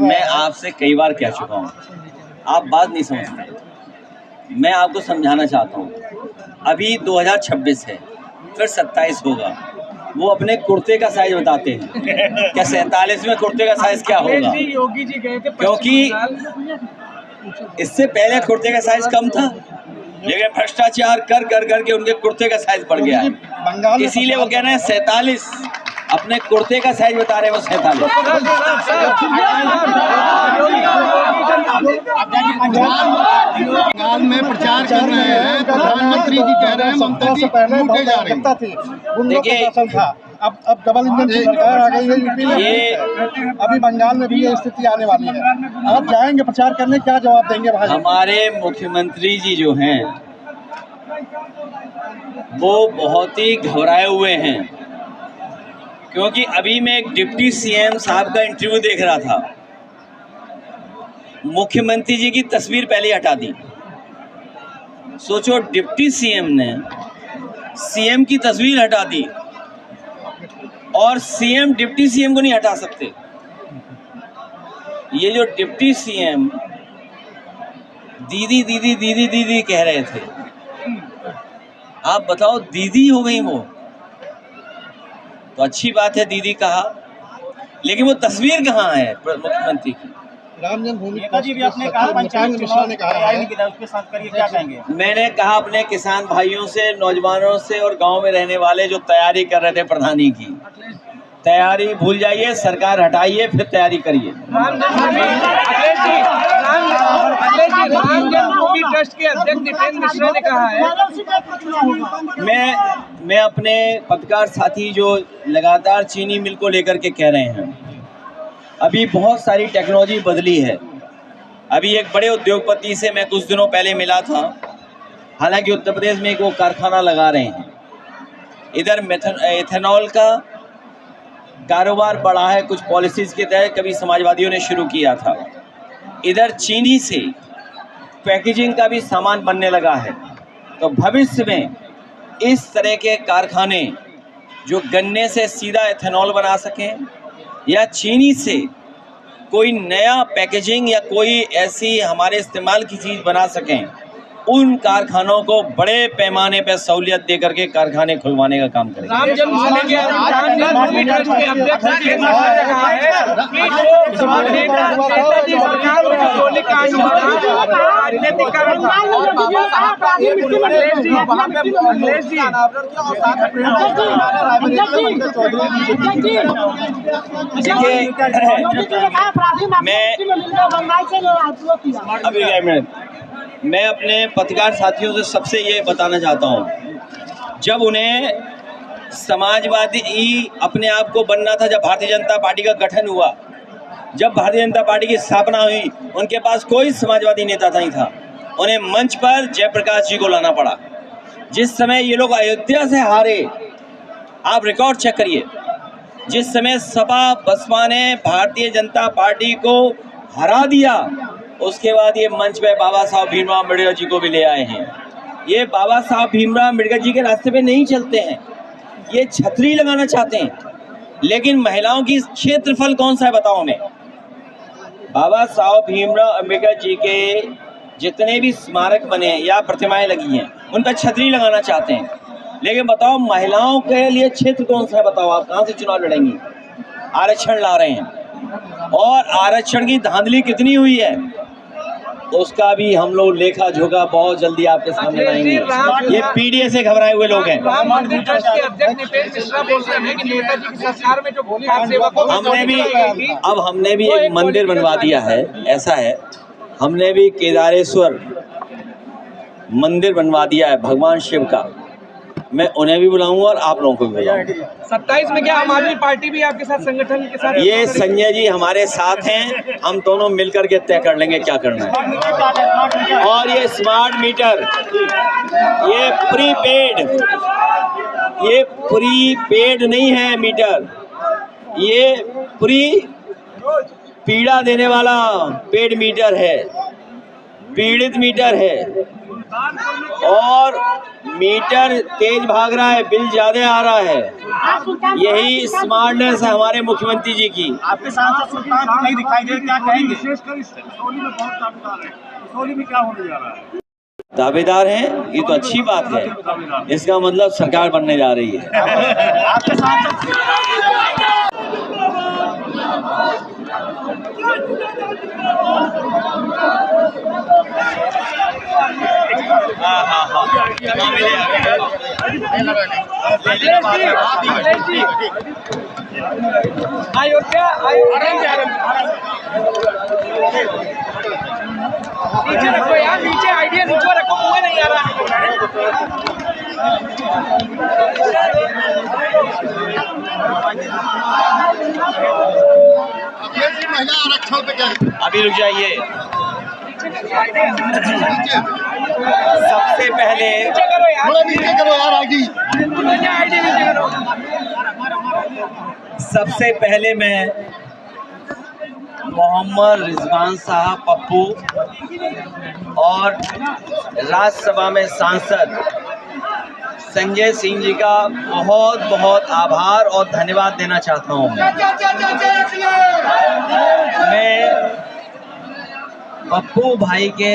मैं आपसे कई बार कह चुका हूँ, आप बात नहीं समझते। मैं आपको समझाना चाहता हूँ, अभी 2026 है, फिर 27 होगा। वो अपने कुर्ते का साइज बताते हैं, क्या 47 में कुर्ते का साइज क्या होगा? योगी जी गए थे, क्योंकि इससे पहले कुर्ते का साइज कम था, लेकिन भ्रष्टाचार कर कर करके उनके कुर्ते का साइज बढ़ गया है। इसीलिए वो कह रहे हैं 47, अपने कुर्ते का साइज बता रहे हैं वो 47। बंगाल में प्रचार कर रहे हैं, प्रधानमंत्री जी कह रहे हैं ममता जी लूटे जा रही है। देखिए, अब डबल इंजन की सरकार आ गई है यूपी में, अभी बंगाल में भी ये स्थिति आने वाली है। आप जाएंगे प्रचार करने, क्या जवाब देंगे भाई? हमारे मुख्यमंत्री जी जो हैं वो बहुत ही घबराए हुए हैं, क्योंकि अभी मैं एक डिप्टी सीएम साहब का इंटरव्यू देख रहा था। मुख्यमंत्री जी की तस्वीर पहले हटा दी। सोचो, डिप्टी सीएम ने सीएम की तस्वीर हटा दी और सीएम डिप्टी सीएम को नहीं हटा सकते। ये जो डिप्टी सीएम दीदी दीदी दीदी दीदी कह रहे थे, आप बताओ, दीदी हो गई वो तो अच्छी बात है, दीदी कहा, लेकिन वो तस्वीर कहाँ है मुख्यमंत्री की? राम जन्मभूमि जी भी आपने कहा पंचायत चुनाव ने कहा है, उसके साथ करिए, क्या कहेंगे? मैंने कहा अपने किसान भाइयों से, नौजवानों से और गांव में रहने वाले जो तैयारी कर रहे थे प्रधानी की, तैयारी भूल जाइए, सरकार हटाइए, फिर तैयारी करिए। ट्रस्ट के अध्यक्ष दीपेंद्र मिश्रा ने कहा है, मैं अपने पत्रकार साथी जो लगातार चीनी मिल को लेकर के कह रहे हैं, अभी बहुत सारी टेक्नोलॉजी बदली है। अभी एक बड़े उद्योगपति से मैं कुछ दिनों पहले मिला था, हालांकि उत्तर प्रदेश में एक वो कारखाना लगा रहे हैं। इधर एथेनॉल का कारोबार बढ़ा है, कुछ पॉलिसीज़ के तहत कभी समाजवादियों ने शुरू किया था। इधर चीनी से पैकेजिंग का भी सामान बनने लगा है। तो भविष्य में इस तरह के कारखाने जो गन्ने से सीधा एथेनॉल बना सकें या चीनी से कोई नया पैकेजिंग या कोई ऐसी हमारे इस्तेमाल की चीज़ बना सकें, उन कारखानों को बड़े पैमाने पर सहूलियत दे करके कारखाने खुलवाने का काम करेंगे। राम जन्मभूमि ट्रस्ट के अध्यक्ष ने कहा है कि जो नेताजी सरकार में गोली कांड हुआ था, राजनीतिकरण था, और मैं अपने पत्रकार साथियों से सबसे ये बताना चाहता हूँ, जब उन्हें समाजवादी अपने आप को बनना था, जब भारतीय जनता पार्टी का गठन हुआ, जब भारतीय जनता पार्टी की स्थापना हुई, उनके पास कोई समाजवादी नेता नहीं था। उन्हें मंच पर जयप्रकाश जी को लाना पड़ा। जिस समय ये लोग अयोध्या से हारे, आप रिकॉर्ड चेक करिए, जिस समय सपा बसपा ने भारतीय जनता पार्टी को हरा दिया, उसके बाद ये मंच पे बाबा साहब भीमराव अम्बेडकर जी को भी ले आए हैं। ये बाबा साहब भीमराव अम्बेडकर जी के रास्ते पे नहीं चलते हैं, ये छतरी लगाना चाहते हैं। लेकिन महिलाओं की क्षेत्रफल कौन सा है बताओ हमें? बाबा साहब भीमराव अम्बेडकर जी के जितने भी स्मारक बने या प्रतिमाएं लगी हैं, उन पर छतरी लगाना चाहते हैं। लेकिन बताओ, महिलाओं के लिए क्षेत्र कौन सा है बताओ? आप कहाँ से चुनाव लड़ेंगी? आरक्षण ला रहे हैं, और आरक्षण की धांधली कितनी हुई है उसका भी हम लोग लेखा जोखा बहुत जल्दी आपके सामने लाएंगे। ये पीडीए से घबराए हुए लोग हैं। हमने भी एक मंदिर बनवा दिया है, ऐसा है, हमने भी केदारेश्वर मंदिर बनवा दिया है भगवान शिव का। मैं उन्हें भी बुलाऊंगा और आप लोगों को भी बुलाऊंगा। 27 में क्या आम आदमी पार्टी भी आपके साथ, संगठन के साथ? ये संजय जी हमारे साथ हैं, हम दोनों मिलकर के तय कर लेंगे क्या करना है। और ये स्मार्ट मीटर, ये प्रीपेड नहीं है मीटर, ये पीड़ा देने वाला पेड मीटर है, पीड़ित मीटर है। और मीटर तेज भाग रहा है, बिल ज्यादा आ रहा है, यही स्मार्टनेस है हमारे मुख्यमंत्री जी की। आपके सांसद सुल्तान नहीं दिखाई दे, क्या कहेंगे? विशेषकर सोली में बहुत दावेदार है, सोली में क्या होने जा रहा है? दावेदार हैं, ये तो अच्छी बात है। इसका मतलब सरकार बनने जा रही है। आपके सांसद अयोध्या नीचे रखो यार, नीचे आइडिया नीचे रखो, मुझे नहीं आ रहा। महिला आरक्षण पे क्या अभी रुक जाइए। सबसे पहले नीचे करो यार, आईडी नीचे करो। सबसे पहले मैं मोहम्मद रिजवान साहब पप्पू और राज्यसभा में सांसद संजय सिंह जी का बहुत बहुत आभार और धन्यवाद देना चाहता हूँ। मैं पप्पू भाई के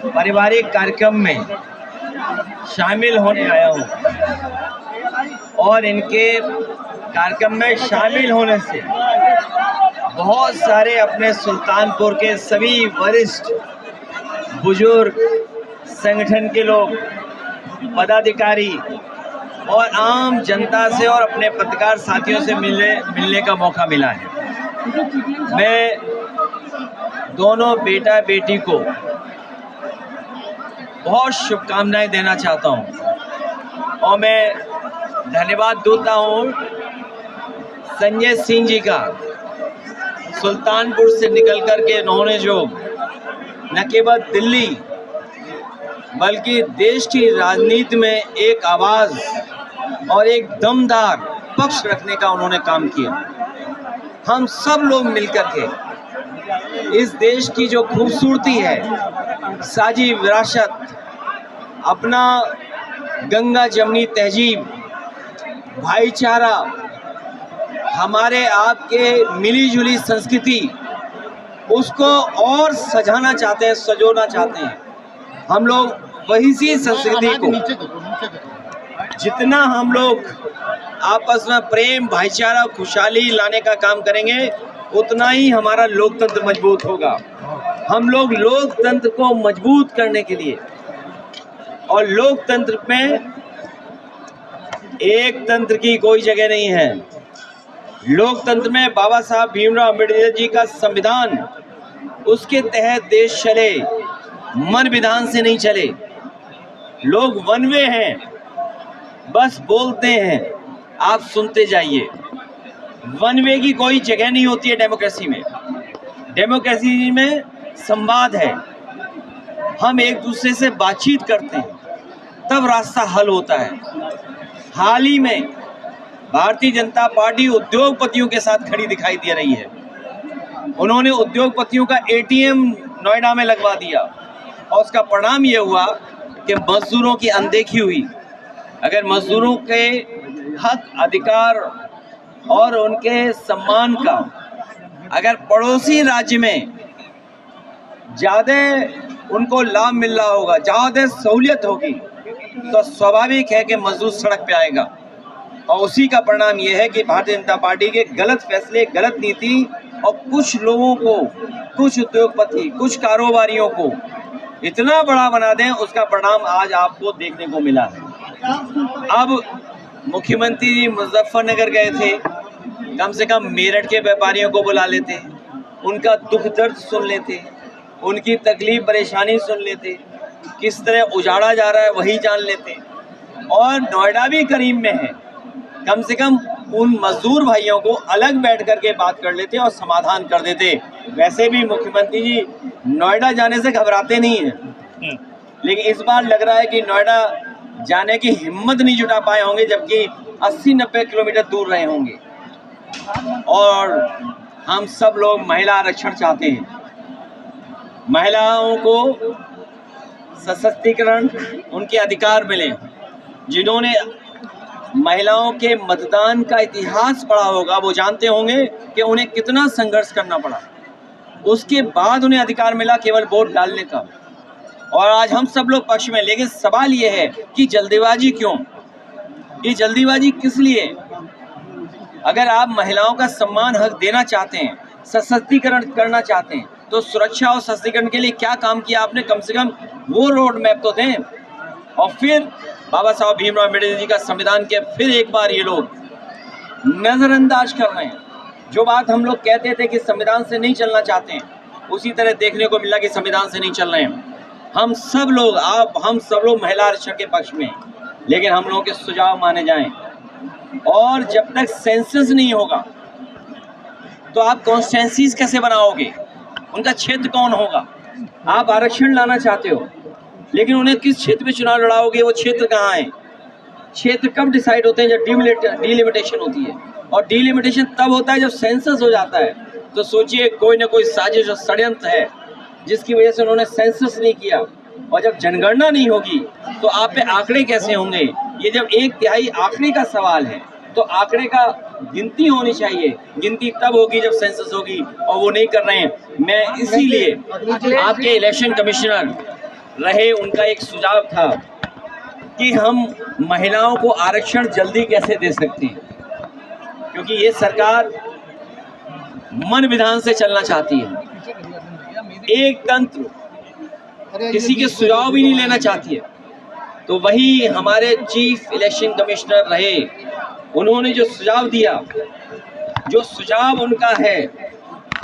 पारिवारिक कार्यक्रम में शामिल होने आया हूँ और इनके कार्यक्रम में शामिल होने से बहुत सारे अपने सुल्तानपुर के सभी वरिष्ठ बुजुर्ग संगठन के लोग, पदाधिकारी और आम जनता से और अपने पत्रकार साथियों से मिलने का मौका मिला है। मैं दोनों बेटा बेटी को बहुत शुभकामनाएं देना चाहता हूं और मैं धन्यवाद देता हूं संजय सिंह जी का। सुल्तानपुर से निकल कर के इन्होंने जो न केवल दिल्ली बल्कि देश की राजनीति में एक आवाज़ और एक दमदार पक्ष रखने का उन्होंने काम किया। हम सब लोग मिलकर के इस देश की जो खूबसूरती है, साझी विरासत, अपना गंगा जमनी तहजीब, भाईचारा, हमारे आपके मिली जुली संस्कृति, उसको और सजाना चाहते हैं, सजोना चाहते हैं। हम लोग वही सी संस्कृति को जितना हम लोग आपस में प्रेम, भाईचारा, खुशहाली लाने का काम करेंगे, उतना ही हमारा लोकतंत्र मजबूत होगा। हम लोग लोकतंत्र को मजबूत करने के लिए, और लोकतंत्र में एक तंत्र की कोई जगह नहीं है। लोकतंत्र में बाबा साहब भीमराव अम्बेडकर जी का संविधान, उसके तहत देश चले, मन विधान से नहीं चले। लोग वन वे हैं, बस बोलते हैं, आप सुनते जाइए। वन वे की कोई जगह नहीं होती है डेमोक्रेसी में। डेमोक्रेसी में संवाद है, हम एक दूसरे से बातचीत करते हैं, तब रास्ता हल होता है। हाल ही में भारतीय जनता पार्टी उद्योगपतियों के साथ खड़ी दिखाई दे रही है। उन्होंने उद्योगपतियों का एटीएम नोएडा में लगवा दिया और उसका परिणाम ये हुआ कि मजदूरों की अनदेखी हुई। अगर मजदूरों के हक, अधिकार और उनके सम्मान का अगर पड़ोसी राज्य में ज़्यादा उनको लाभ मिल रहा होगा, ज़्यादा सहूलियत होगी, तो स्वाभाविक है कि मजदूर सड़क पे आएगा। और उसी का परिणाम ये है कि भारतीय जनता पार्टी के गलत फैसले, गलत नीति और कुछ लोगों को, कुछ उद्योगपति, कुछ कारोबारियों को इतना बड़ा बना दें, उसका परिणाम आज आपको देखने को मिला है। अब मुख्यमंत्री जी मुजफ्फरनगर गए थे, कम से कम मेरठ के व्यापारियों को बुला लेते, उनका दुख दर्द सुन लेते, उनकी तकलीफ परेशानी सुन लेते, किस तरह उजाड़ा जा रहा है वही जान लेते। और नोएडा भी करीब में है, कम से कम उन मजदूर भाइयों को अलग बैठ कर के बात कर लेते और समाधान कर देते। वैसे भी मुख्यमंत्री जी नोएडा जाने से घबराते नहीं हैं, लेकिन इस बार लग रहा है कि नोएडा जाने की हिम्मत नहीं जुटा पाए होंगे, जबकि 80-90 किलोमीटर दूर रहे होंगे। और हम सब लोग महिला आरक्षण चाहते हैं, महिलाओं को सशक्तिकरण, उनके अधिकार मिले। जिन्होंने महिलाओं के मतदान का इतिहास पढ़ा होगा, वो जानते होंगे कि उन्हें कितना संघर्ष करना पड़ा, उसके बाद उन्हें अधिकार मिला केवल वोट डालने का। और आज हम सब लोग पक्ष में, लेकिन सवाल ये है कि जल्दीबाजी क्यों? ये जल्दीबाजी किस लिए? अगर आप महिलाओं का सम्मान हक देना चाहते हैं, सशक्तिकरण करना चाहते हैं, तो सुरक्षा और सशक्तिकरण के लिए क्या काम किया आपने? कम से कम वो रोड मैप तो दें। और फिर बाबा साहब भीमराव अम्बेडकर जी का संविधान के फिर एक बार ये लोग नजरअंदाज कर रहे हैं। जो बात हम लोग कहते थे कि संविधान से नहीं चलना चाहते हैं, उसी तरह देखने को मिला कि संविधान से नहीं चल रहे हैं। हम सब लोग महिला आरक्षण के पक्ष में, लेकिन हम लोगों के सुझाव माने जाएं। और जब तक सेंसस नहीं होगा तो आप कॉन्स्टिट्यूएंसीज कैसे बनाओगे? उनका क्षेत्र कौन होगा? आप आरक्षण लाना चाहते हो, लेकिन उन्हें किस क्षेत्र में चुनाव लड़ाओगे? वो क्षेत्र कहाँ है? क्षेत्र कब डिसाइड होते हैं? जब डिलिमिटेशन होती है, और डिलिमिटेशन तब होता है जब सेंसस हो जाता है। तो सोचिए, कोई ना कोई साजिश और षड्यंत्र है जिसकी वजह से उन्होंने सेंसस नहीं किया। और जब जनगणना नहीं होगी तो आप पे आंकड़े कैसे होंगे? ये जब 1/3 आंकड़े का सवाल है, तो आंकड़े का गिनती होनी चाहिए। गिनती तब होगी जब सेंसस होगी, और वो नहीं कर रहे हैं। मैं इसीलिए आपके इलेक्शन कमिश्नर रहे, उनका एक सुझाव था कि हम महिलाओं को आरक्षण जल्दी कैसे दे सकते हैं, क्योंकि ये सरकार मन विधान से चलना चाहती है, एक तंत्र, किसी के सुझाव भी नहीं लेना चाहती है। तो वही हमारे चीफ इलेक्शन कमिश्नर रहे, उन्होंने जो सुझाव दिया, जो सुझाव उनका है,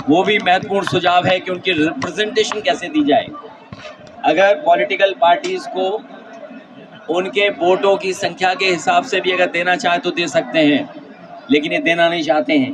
वो भी महत्वपूर्ण सुझाव है कि उनकी रिप्रेजेंटेशन कैसे दी जाए। अगर पॉलिटिकल पार्टीज को उनके वोटों की संख्या के हिसाब से भी अगर देना चाहे तो दे सकते हैं, लेकिन ये देना नहीं चाहते हैं।